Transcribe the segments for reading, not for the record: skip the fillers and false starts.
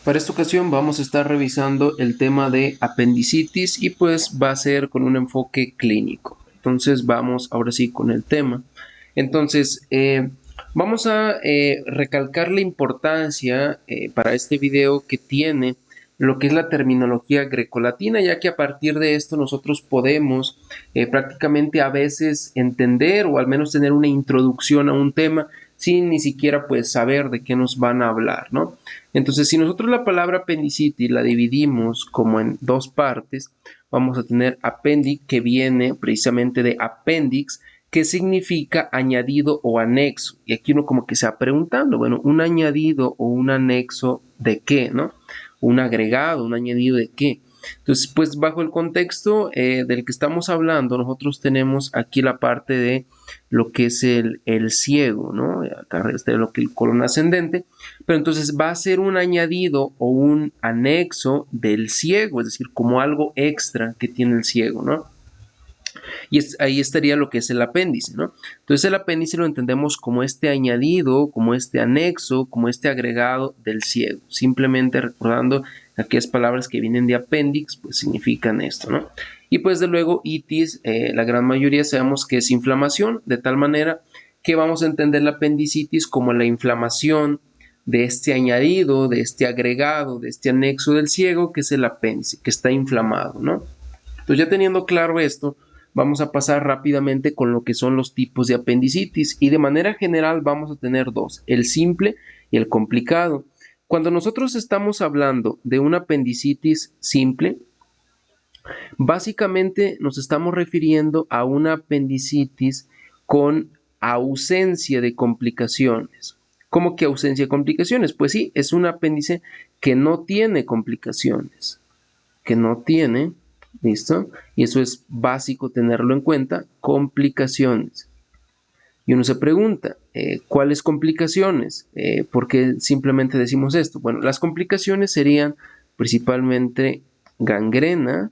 Para esta ocasión vamos a estar revisando el tema de apendicitis y pues va a ser con un enfoque clínico. Entonces vamos ahora sí con el tema. Entonces vamos a recalcar la importancia para este video que tiene lo que es la terminología grecolatina, ya que a partir de esto nosotros podemos prácticamente a veces entender o al menos tener una introducción a un tema sin ni siquiera pues saber de qué nos van a hablar, ¿no? Entonces, si nosotros la palabra apendicitis la dividimos como en dos partes, vamos a tener appendix, que viene precisamente de appendix, que significa añadido o anexo. Y aquí uno como que se va preguntando, bueno, un añadido o un anexo de qué, ¿no? Un agregado, un añadido de qué. Entonces, pues bajo el contexto del que estamos hablando, nosotros tenemos aquí la parte de lo que es el ciego, ¿no? Acá está lo que es el colon ascendente, pero entonces va a ser un añadido o un anexo del ciego, es decir, como algo extra que tiene el ciego, ¿no? Y ahí estaría lo que es el apéndice, ¿no? Entonces el apéndice lo entendemos como este añadido, como este anexo, como este agregado del ciego. Simplemente recordando aquellas palabras que vienen de apéndice, pues significan esto, ¿no? Y pues de luego itis, la gran mayoría sabemos que es inflamación, de tal manera que vamos a entender la apendicitis como la inflamación de este añadido, de este agregado, de este anexo del ciego, que es el apéndice, que está inflamado, ¿no? Entonces ya teniendo claro esto, vamos a pasar rápidamente con lo que son los tipos de apendicitis y de manera general vamos a tener dos, el simple y el complicado. Cuando nosotros estamos hablando de una apendicitis simple, básicamente nos estamos refiriendo a una apendicitis con ausencia de complicaciones. ¿Cómo que ausencia de complicaciones? Pues sí, es un apéndice que no tiene complicaciones, que no tiene, ¿listo? Y eso es básico tenerlo en cuenta, complicaciones. Y uno se pregunta, ¿cuáles complicaciones? ¿Por qué simplemente decimos esto? Bueno, las complicaciones serían principalmente gangrena,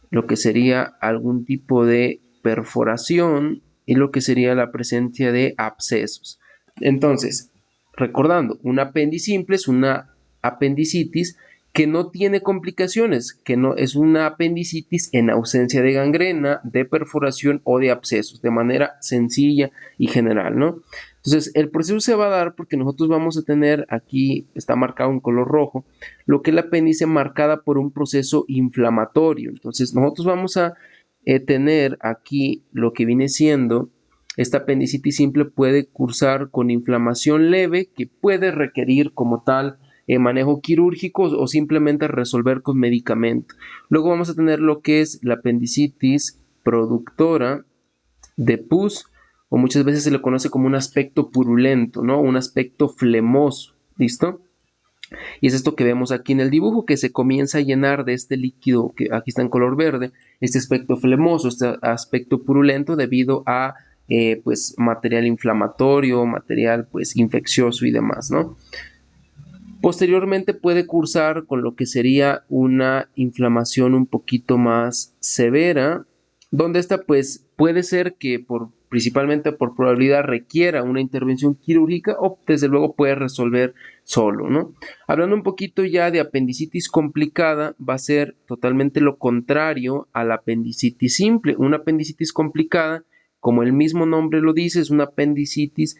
lo que sería algún tipo de perforación y lo que sería la presencia de abscesos. Entonces, recordando, un apéndice simple es una apendicitis que no tiene complicaciones, que no es una apendicitis en ausencia de gangrena, de perforación o de abscesos, de manera sencilla y general, ¿no? Entonces, el proceso se va a dar porque nosotros vamos a tener aquí, está marcado en color rojo, lo que es la apéndice marcada por un proceso inflamatorio. Entonces, nosotros vamos a tener aquí lo que viene siendo esta apendicitis simple puede cursar con inflamación leve que puede requerir como tal manejo quirúrgico o simplemente resolver con medicamento. Luego vamos a tener lo que es la apendicitis productora de pus o muchas veces se le conoce como un aspecto purulento, ¿no? Un aspecto flemoso, ¿listo? Y es esto que vemos aquí en el dibujo, que se comienza a llenar de este líquido que aquí está en color verde, este aspecto flemoso, este aspecto purulento debido a pues material inflamatorio, material pues infeccioso y demás, ¿no? Posteriormente puede cursar con lo que sería una inflamación un poquito más severa, donde esta pues puede ser que principalmente por probabilidad requiera una intervención quirúrgica o desde luego puede resolver solo, ¿no? Hablando un poquito ya de apendicitis complicada, va a ser totalmente lo contrario a la apendicitis simple. Una apendicitis complicada, como el mismo nombre lo dice, es una apendicitis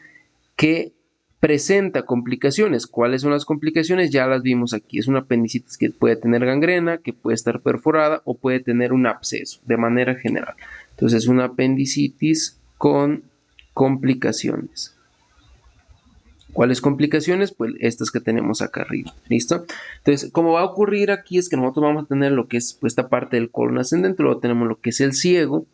que presenta complicaciones. ¿Cuáles son las complicaciones? Ya las vimos aquí. Es una apendicitis que puede tener gangrena, que puede estar perforada o puede tener un absceso de manera general. Entonces es una apendicitis con complicaciones. ¿Cuáles complicaciones? Pues estas que tenemos acá arriba, ¿listo? Entonces, como va a ocurrir aquí es que nosotros vamos a tener lo que es pues, esta parte del colon ascendente, luego tenemos lo que es el ciego,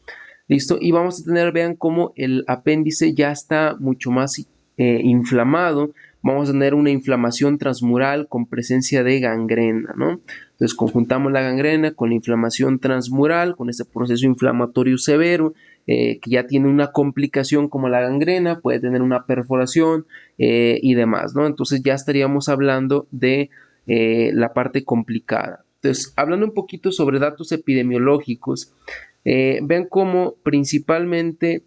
¿listo? Y vamos a tener, vean cómo el apéndice ya está mucho más inflamado, vamos a tener una inflamación transmural con presencia de gangrena, ¿no? Entonces conjuntamos la gangrena con la inflamación transmural, con ese proceso inflamatorio severo, que ya tiene una complicación como la gangrena, puede tener una perforación y demás, ¿no? Entonces ya estaríamos hablando de la parte complicada. Entonces, hablando un poquito sobre datos epidemiológicos, vean cómo principalmente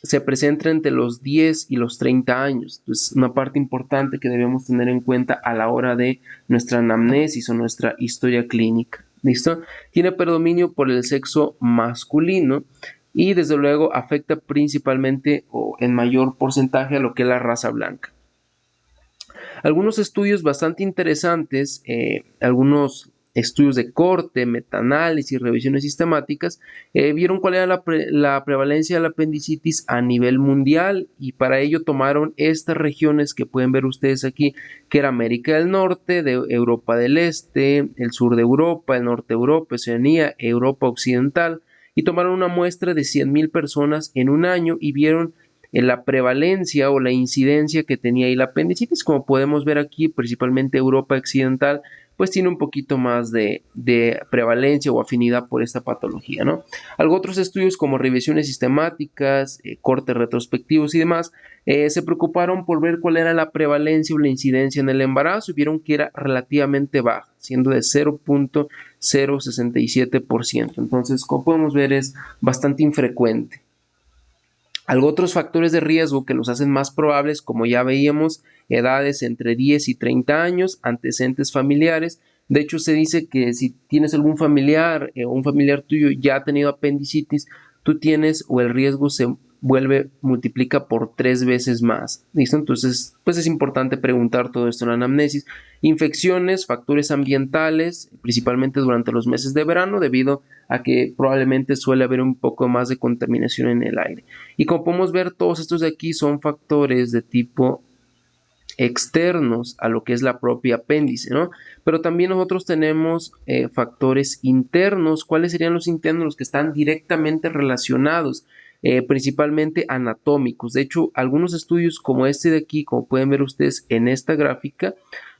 se presenta entre los 10 y los 30 años. Entonces, una parte importante que debemos tener en cuenta a la hora de nuestra anamnesis o nuestra historia clínica. ¿Listo? Tiene predominio por el sexo masculino y desde luego afecta principalmente o en mayor porcentaje a lo que es la raza blanca. Algunos estudios bastante interesantes, algunos estudios de corte, metaanálisis, revisiones sistemáticas, vieron cuál era la prevalencia de la apendicitis a nivel mundial y para ello tomaron estas regiones que pueden ver ustedes aquí, que era América del Norte, de Europa del Este, el sur de Europa, el norte de Europa, Oceanía, Europa Occidental, y tomaron una muestra de 100,000 personas en un año y vieron en la prevalencia o la incidencia que tenía ahí la apendicitis. Como podemos ver aquí, principalmente Europa Occidental, pues tiene un poquito más de prevalencia o afinidad por esta patología, ¿no? Algo otros estudios como revisiones sistemáticas, cortes retrospectivos y demás, se preocuparon por ver cuál era la prevalencia o la incidencia en el embarazo y vieron que era relativamente baja, siendo de 0.067%. Entonces, como podemos ver, es bastante infrecuente. Algo otros factores de riesgo que los hacen más probables, como ya veíamos, edades entre 10 y 30 años, antecedentes familiares. De hecho, se dice que si tienes algún familiar o un familiar tuyo ya ha tenido apendicitis, tú tienes o el riesgo se multiplica por 3 veces más. ¿Listo? Entonces, pues es importante preguntar todo esto en la anamnesis. Infecciones, factores ambientales, principalmente durante los meses de verano, debido a que probablemente suele haber un poco más de contaminación en el aire. Y como podemos ver, todos estos de aquí son factores de tipo externos a lo que es la propia apéndice, ¿no? Pero también nosotros tenemos factores internos. ¿Cuáles serían los internos? Los que están directamente relacionados, principalmente anatómicos. De hecho, algunos estudios como este de aquí, como pueden ver ustedes en esta gráfica,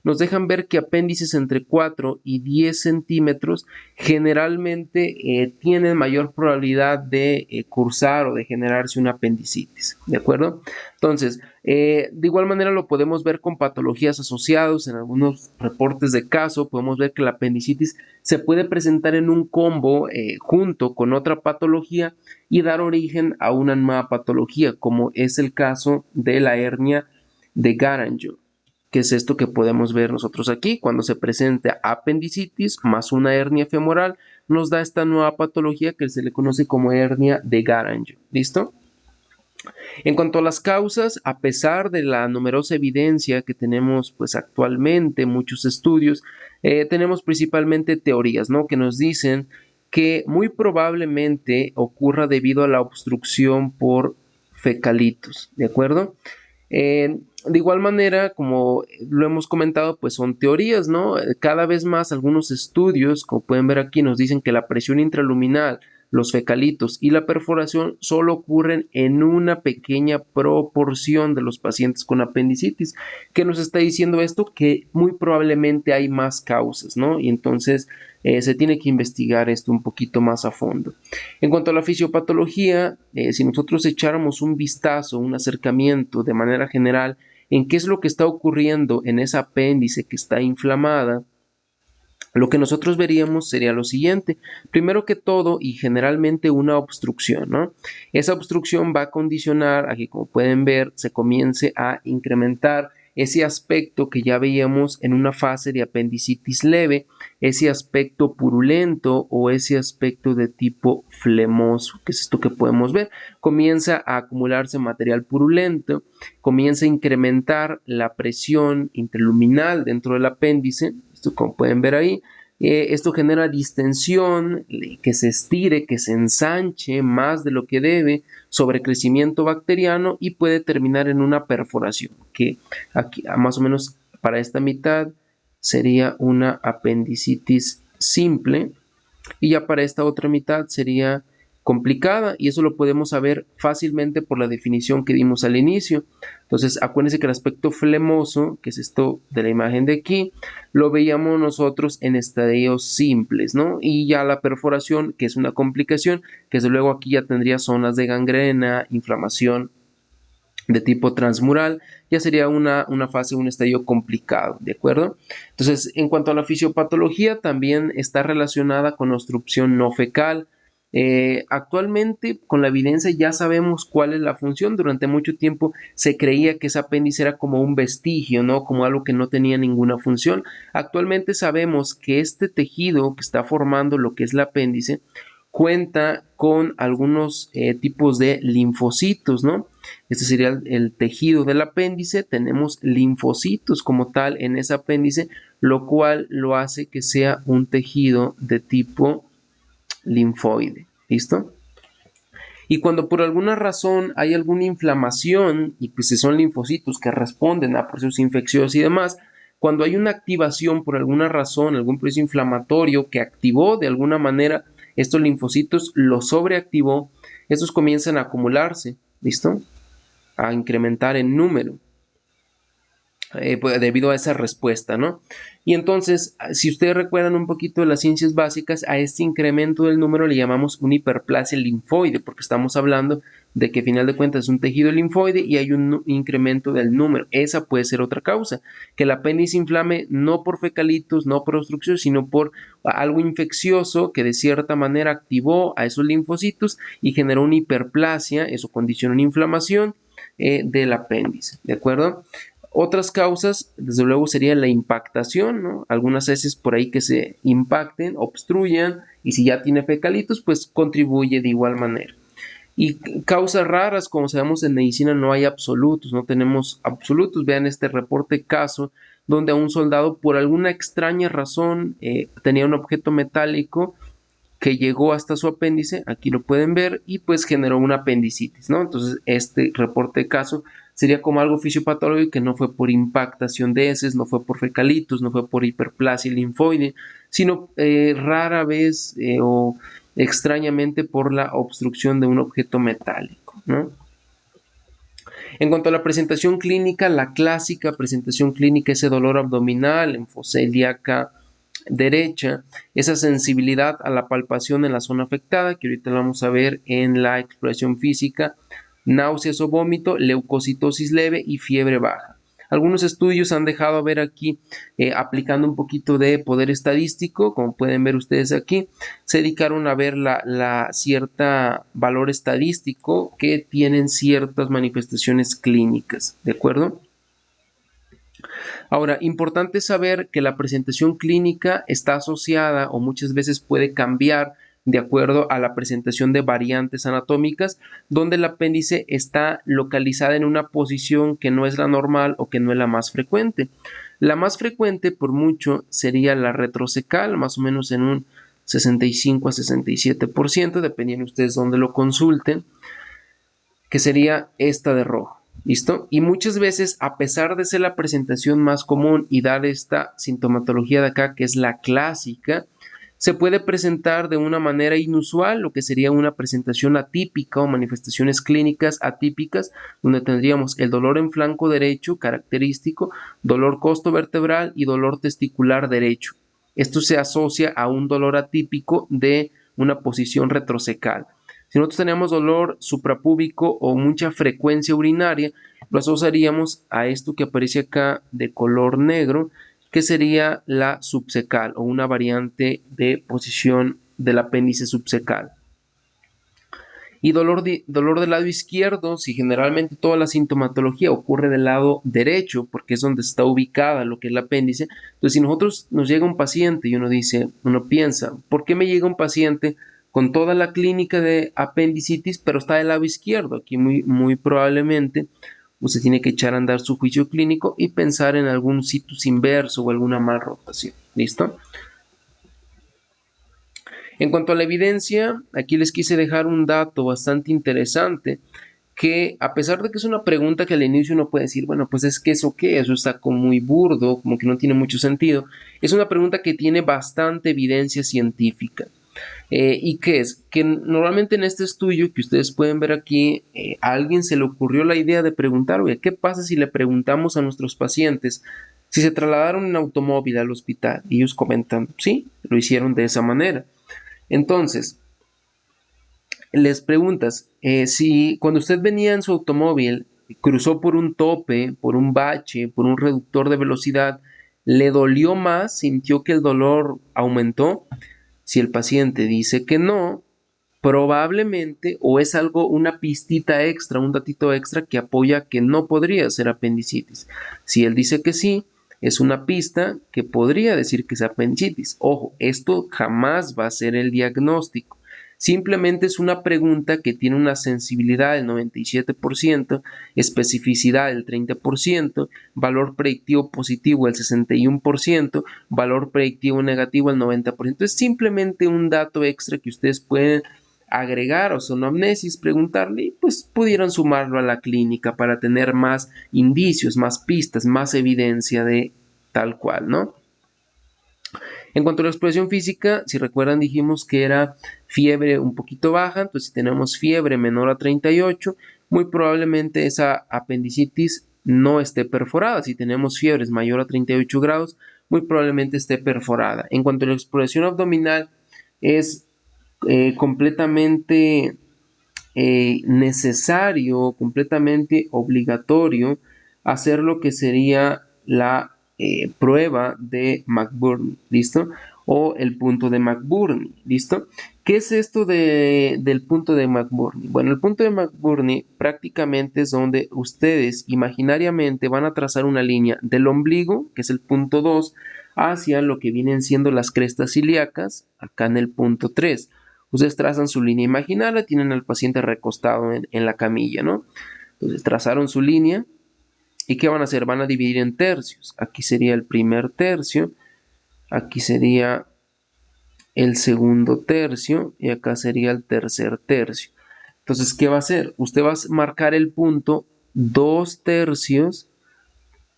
nos dejan ver que apéndices entre 4 y 10 centímetros generalmente tienen mayor probabilidad de cursar o de generarse una apendicitis, ¿de acuerdo? Entonces, de igual manera lo podemos ver con patologías asociadas. En algunos reportes de caso podemos ver que la apendicitis se puede presentar en un combo junto con otra patología y dar origen a una nueva patología, como es el caso de la hernia de Garanger, que es esto que podemos ver nosotros aquí. Cuando se presenta apendicitis más una hernia femoral, nos da esta nueva patología que se le conoce como hernia de Garanger. ¿Listo? En cuanto a las causas, a pesar de la numerosa evidencia que tenemos pues actualmente, muchos estudios, tenemos principalmente teorías, ¿no? Que nos dicen que muy probablemente ocurra debido a la obstrucción por fecalitos, ¿de acuerdo? De igual manera, como lo hemos comentado, pues son teorías, ¿no? Cada vez más algunos estudios, como pueden ver aquí, nos dicen que la presión intraluminal, los fecalitos y la perforación solo ocurren en una pequeña proporción de los pacientes con apendicitis. ¿Qué nos está diciendo esto? Que muy probablemente hay más causas, ¿no? Y entonces se tiene que investigar esto un poquito más a fondo. En cuanto a la fisiopatología, si nosotros echáramos un vistazo, un acercamiento de manera general en qué es lo que está ocurriendo en esa apéndice que está inflamada, lo que nosotros veríamos sería lo siguiente. Primero que todo, y generalmente una obstrucción, ¿no? Esa obstrucción va a condicionar a que, como pueden ver, se comience a incrementar ese aspecto que ya veíamos en una fase de apendicitis leve, ese aspecto purulento o ese aspecto de tipo flemoso, que es esto que podemos ver. Comienza a acumularse material purulento, comienza a incrementar la presión interluminal dentro del apéndice. Esto, como pueden ver ahí, esto genera distensión, que se estire, que se ensanche más de lo que debe, sobrecrecimiento bacteriano y puede terminar en una perforación, que aquí más o menos para esta mitad sería una apendicitis simple y ya para esta otra mitad sería complicada y eso lo podemos saber fácilmente por la definición que dimos al inicio. Entonces acuérdense que el aspecto flemoso, que es esto de la imagen de aquí, lo veíamos nosotros en estadios simples, ¿no? Y ya la perforación, que es una complicación, que desde luego aquí ya tendría zonas de gangrena, inflamación de tipo transmural, ya sería una fase, un estadio complicado, ¿de acuerdo? Entonces, en cuanto a la fisiopatología, también está relacionada con obstrucción no fecal. Actualmente con la evidencia ya sabemos cuál es la función. Durante mucho tiempo se creía que ese apéndice era como un vestigio, ¿no? Como algo que no tenía ninguna función. Actualmente sabemos que este tejido que está formando lo que es el apéndice cuenta con algunos tipos de linfocitos, ¿no? Este sería el tejido del apéndice. Tenemos linfocitos como tal en ese apéndice, lo cual lo hace que sea un tejido de tipo linfoide. ¿Listo? Y cuando por alguna razón hay alguna inflamación, y pues si son linfocitos que responden a procesos infecciosos y demás, cuando hay una activación por alguna razón, algún proceso inflamatorio que activó de alguna manera estos linfocitos, los sobreactivó, estos comienzan a acumularse, ¿listo? A incrementar en número. Pues, debido a esa respuesta, ¿no? Y entonces, si ustedes recuerdan un poquito de las ciencias básicas, a este incremento del número le llamamos una hiperplasia linfoide, porque estamos hablando de que, a final de cuentas, es un tejido linfoide y hay un incremento del número. Esa puede ser otra causa, que el apéndice inflame no por fecalitos, no por obstrucción, sino por algo infeccioso que de cierta manera activó a esos linfocitos y generó una hiperplasia, eso condiciona una inflamación del apéndice, ¿de acuerdo? Otras causas, desde luego, sería la impactación, ¿no? Algunas heces por ahí que se impacten, obstruyan, y si ya tiene fecalitos, pues contribuye de igual manera. Y causas raras, como sabemos en medicina no hay absolutos, no tenemos absolutos. Vean este reporte caso donde a un soldado por alguna extraña razón tenía un objeto metálico que llegó hasta su apéndice, aquí lo pueden ver, y pues generó una apendicitis, ¿no? Entonces este reporte de caso sería como algo fisiopatológico que no fue por impactación de heces, no fue por fecalitos, no fue por hiperplasia linfoide, sino rara vez o extrañamente por la obstrucción de un objeto metálico, ¿no? En cuanto a la presentación clínica, la clásica presentación clínica, ese dolor abdominal, en fosa ilíaca derecha, esa sensibilidad a la palpación en la zona afectada, que ahorita lo vamos a ver en la exploración física, náuseas o vómito, leucocitosis leve y fiebre baja. Algunos estudios han dejado ver aquí, aplicando un poquito de poder estadístico, como pueden ver ustedes aquí, se dedicaron a ver la cierta valor estadístico que tienen ciertas manifestaciones clínicas, ¿de acuerdo? Ahora, importante saber que la presentación clínica está asociada o muchas veces puede cambiar de acuerdo a la presentación de variantes anatómicas, donde el apéndice está localizada en una posición que no es la normal o que no es la más frecuente. La más frecuente por mucho sería la retrocecal, más o menos en un 65 a 67%, dependiendo ustedes dónde lo consulten, que sería esta de rojo. ¿Listo? Y muchas veces, a pesar de ser la presentación más común y dar esta sintomatología de acá, que es la clásica, se puede presentar de una manera inusual, lo que sería una presentación atípica o manifestaciones clínicas atípicas, donde tendríamos el dolor en flanco derecho característico, dolor costovertebral y dolor testicular derecho. Esto se asocia a un dolor atípico de una posición retrocecal. Si nosotros tenemos dolor suprapúbico o mucha frecuencia urinaria, lo asociaríamos a esto que aparece acá de color negro, que sería la subcecal o una variante de posición del apéndice subcecal. Y dolor del lado izquierdo, si generalmente toda la sintomatología ocurre del lado derecho, porque es donde está ubicada lo que es el apéndice, entonces si nosotros nos llega un paciente y uno piensa, ¿por qué me llega un paciente con toda la clínica de apendicitis, pero está del lado izquierdo? Aquí muy probablemente usted tiene que echar a andar su juicio clínico y pensar en algún situs inverso o alguna malrotación. ¿Listo? En cuanto a la evidencia, aquí les quise dejar un dato bastante interesante, que a pesar de que es una pregunta que al inicio uno puede decir, bueno, pues es que eso qué, eso está como muy burdo, como que no tiene mucho sentido, es una pregunta que tiene bastante evidencia científica. ¿Y qué es? Que normalmente en este estudio que ustedes pueden ver aquí, a alguien se le ocurrió la idea de preguntar, oye, ¿qué pasa si le preguntamos a nuestros pacientes si se trasladaron en automóvil al hospital? Y ellos comentan, sí, lo hicieron de esa manera. Entonces, les preguntas, si cuando usted venía en su automóvil, cruzó por un tope, por un bache, por un reductor de velocidad, ¿le dolió más? ¿Sintió que el dolor aumentó? Si el paciente dice que no, probablemente, o es algo, una pistita extra, un datito extra que apoya que no podría ser apendicitis. Si él dice que sí, es una pista que podría decir que es apendicitis. Ojo, esto jamás va a ser el diagnóstico. Simplemente es una pregunta que tiene una sensibilidad del 97%, especificidad del 30%, valor predictivo positivo del 61%, valor predictivo negativo del 90%. Es simplemente un dato extra que ustedes pueden agregar o sonomnesis, preguntarle, y pues pudieran sumarlo a la clínica para tener más indicios, más pistas, más evidencia de tal cual, ¿no? En cuanto a la exploración física, si recuerdan dijimos que era fiebre un poquito baja, entonces si tenemos fiebre menor a 38, muy probablemente esa apendicitis no esté perforada. Si tenemos fiebres mayor a 38 grados, muy probablemente esté perforada. En cuanto a la exploración abdominal, es completamente necesario, completamente obligatorio hacer lo que sería la prueba de McBurney, ¿listo? O el punto de McBurney, ¿listo? ¿Qué es esto del punto de McBurney? Bueno, el punto de McBurney prácticamente es donde ustedes imaginariamente van a trazar una línea del ombligo, que es el punto 2, hacia lo que vienen siendo las crestas ilíacas, acá en el punto 3. Ustedes trazan su línea imaginaria, tienen al paciente recostado en la camilla, ¿no? Entonces trazaron su línea. ¿Y qué van a hacer? Van a dividir en tercios. Aquí sería el primer tercio, aquí sería el segundo tercio y acá sería el tercer tercio. Entonces, ¿qué va a hacer? Usted va a marcar el punto 2 tercios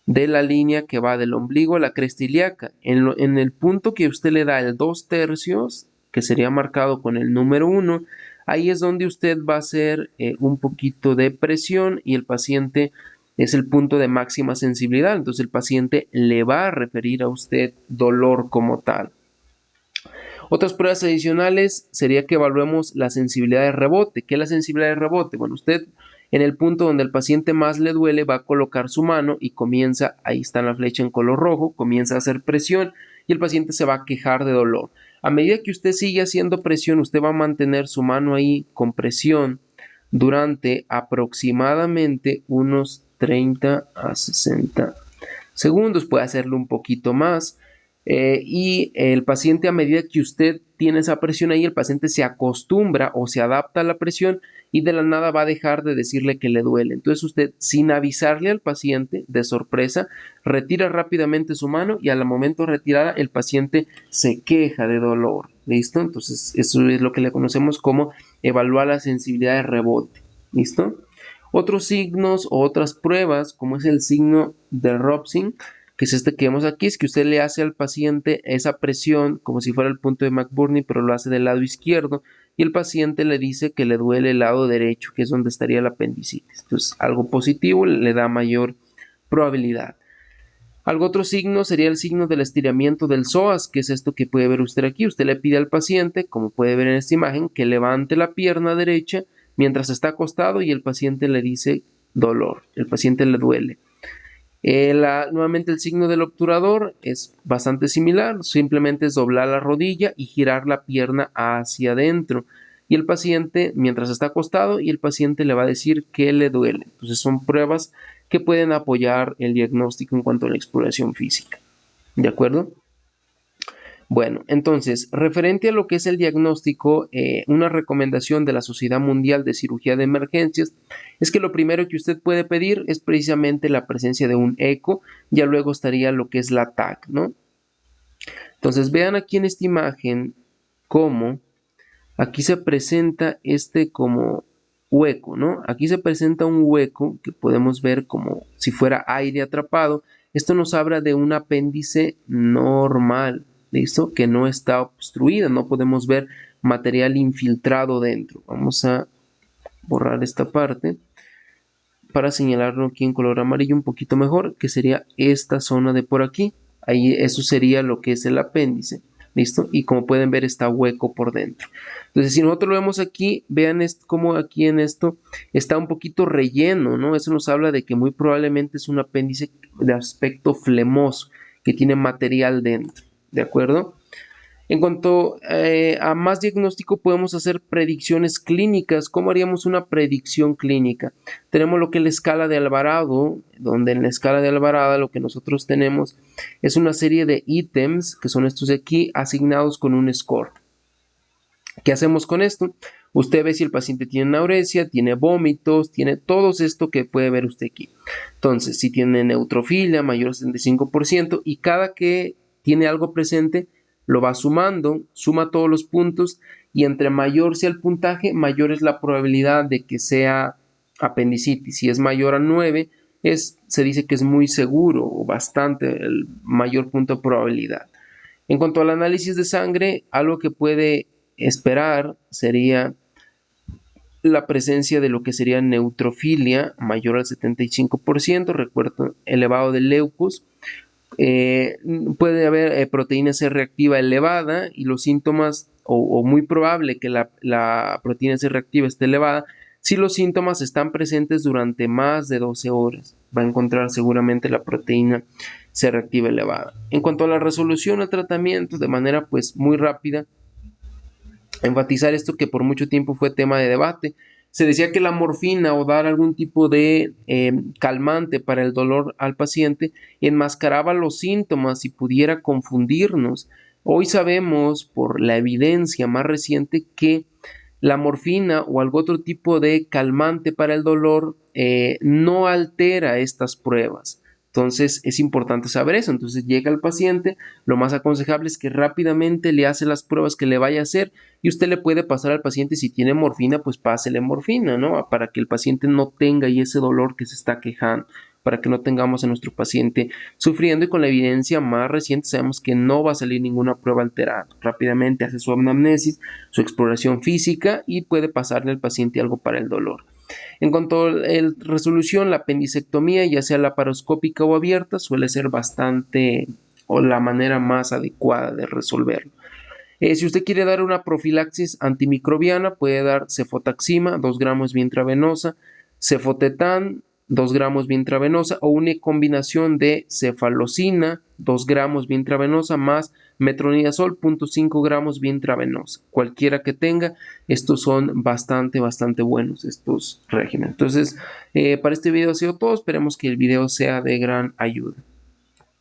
de la línea que va del ombligo a la cresta ilíaca. En el punto que usted le da el 2 tercios, que sería marcado con el número 1, ahí es donde usted va a hacer un poquito de presión y el paciente es el punto de máxima sensibilidad. Entonces el paciente le va a referir a usted dolor como tal. Otras pruebas adicionales sería que evaluemos la sensibilidad de rebote. ¿Qué es la sensibilidad de rebote? Bueno, usted en el punto donde el paciente más le duele va a colocar su mano y comienza, ahí está la flecha en color rojo, comienza a hacer presión y el paciente se va a quejar de dolor. A medida que usted sigue haciendo presión, usted va a mantener su mano ahí con presión durante aproximadamente unos 30 a 60 segundos. Puede hacerlo un poquito más. Y el paciente, a medida que usted tiene esa presión ahí, el paciente se acostumbra o se adapta a la presión y de la nada va a dejar de decirle que le duele. Entonces usted, sin avisarle al paciente de sorpresa, retira rápidamente su mano y al momento de retirada el paciente se queja de dolor. ¿Listo? Entonces eso es lo que le conocemos como evaluar la sensibilidad de rebote. ¿Listo? Otros signos o otras pruebas, como es el signo de Robson, que es este que vemos aquí, es que usted le hace al paciente esa presión como si fuera el punto de McBurney, pero lo hace del lado izquierdo y el paciente le dice que le duele el lado derecho, que es donde estaría la apendicitis. Entonces, algo positivo le da mayor probabilidad. Algo otro signo sería el signo del estiramiento del psoas, que es esto que puede ver usted aquí. Usted le pide al paciente, como puede ver en esta imagen, que levante la pierna derecha mientras está acostado y el paciente le dice dolor, el paciente le duele. Nuevamente el signo del obturador es bastante similar, simplemente es doblar la rodilla y girar la pierna hacia adentro. Y el paciente, mientras está acostado, y el paciente le va a decir que le duele. Entonces son pruebas que pueden apoyar el diagnóstico en cuanto a la exploración física. ¿De acuerdo? Bueno, entonces, referente a lo que es el diagnóstico, una recomendación de la Sociedad Mundial de Cirugía de Emergencias es que lo primero que usted puede pedir es precisamente la presencia de un eco, ya luego estaría lo que es la TAC, ¿no? Entonces, vean aquí en esta imagen cómo aquí se presenta este como hueco, ¿no? Aquí se presenta un hueco que podemos ver como si fuera aire atrapado. Esto nos habla de un apéndice normal, ¿listo? Que no está obstruida, no podemos ver material infiltrado dentro. Vamos a borrar esta parte para señalarlo aquí en color amarillo un poquito mejor, que sería esta zona de por aquí. Ahí eso sería lo que es el apéndice. ¿Listo? Y como pueden ver está hueco por dentro. Entonces si nosotros lo vemos aquí, vean cómo aquí en esto está un poquito relleno, ¿no? Eso nos habla de que muy probablemente es un apéndice de aspecto flemoso, que tiene material dentro, ¿de acuerdo? En cuanto a más diagnóstico, podemos hacer predicciones clínicas. ¿Cómo haríamos una predicción clínica? Tenemos lo que es la escala de Alvarado, donde en la escala de Alvarado lo que nosotros tenemos es una serie de ítems, que son estos de aquí, asignados con un score. ¿Qué hacemos con esto? Usted ve si el paciente tiene anorexia, tiene vómitos, tiene todo esto que puede ver usted aquí. Entonces, si tiene neutrofilia mayor al 75% y cada que tiene algo presente, lo va sumando, suma todos los puntos y entre mayor sea el puntaje, mayor es la probabilidad de que sea apendicitis. Si es mayor a 9, se dice que es muy seguro o bastante el mayor punto de probabilidad. En cuanto al análisis de sangre, algo que puede esperar sería la presencia de lo que sería neutrofilia mayor al 75%, recuerdo, elevado de leucos. Puede haber proteína C reactiva elevada y los síntomas, o muy probable que la proteína C reactiva esté elevada, si los síntomas están presentes durante más de 12 horas. Va a encontrar seguramente la proteína C reactiva elevada. En cuanto a la resolución al tratamiento, de manera pues muy rápida, enfatizar esto que por mucho tiempo fue tema de debate. Se decía que la morfina o dar algún tipo de calmante para el dolor al paciente enmascaraba los síntomas y pudiera confundirnos. Hoy sabemos por la evidencia más reciente que la morfina o algún otro tipo de calmante para el dolor no altera estas pruebas. Entonces es importante saber eso. Entonces llega el paciente, lo más aconsejable es que rápidamente le hace las pruebas que le vaya a hacer y usted le puede pasar al paciente si tiene morfina, pues pásele morfina, ¿no? Para que el paciente no tenga y ese dolor que se está quejando, para que no tengamos a nuestro paciente sufriendo y con la evidencia más reciente sabemos que no va a salir ninguna prueba alterada. Rápidamente hace su anamnesis, su exploración física y puede pasarle al paciente algo para el dolor. En cuanto a la resolución, la apendicectomía, ya sea laparoscópica o abierta, suele ser bastante o la manera más adecuada de resolverlo. Si usted quiere dar una profilaxis antimicrobiana, puede dar cefotaxima, 2 gramos vía intravenosa, cefotetán, 2 gramos vía intravenosa o una combinación de cefalocina, 2 gramos vía intravenosa más metronidazol, 0.5 gramos vía intravenosa. Cualquiera que tenga, estos son bastante buenos, estos regímenes. Entonces, para este video ha sido todo. Esperemos que el video sea de gran ayuda.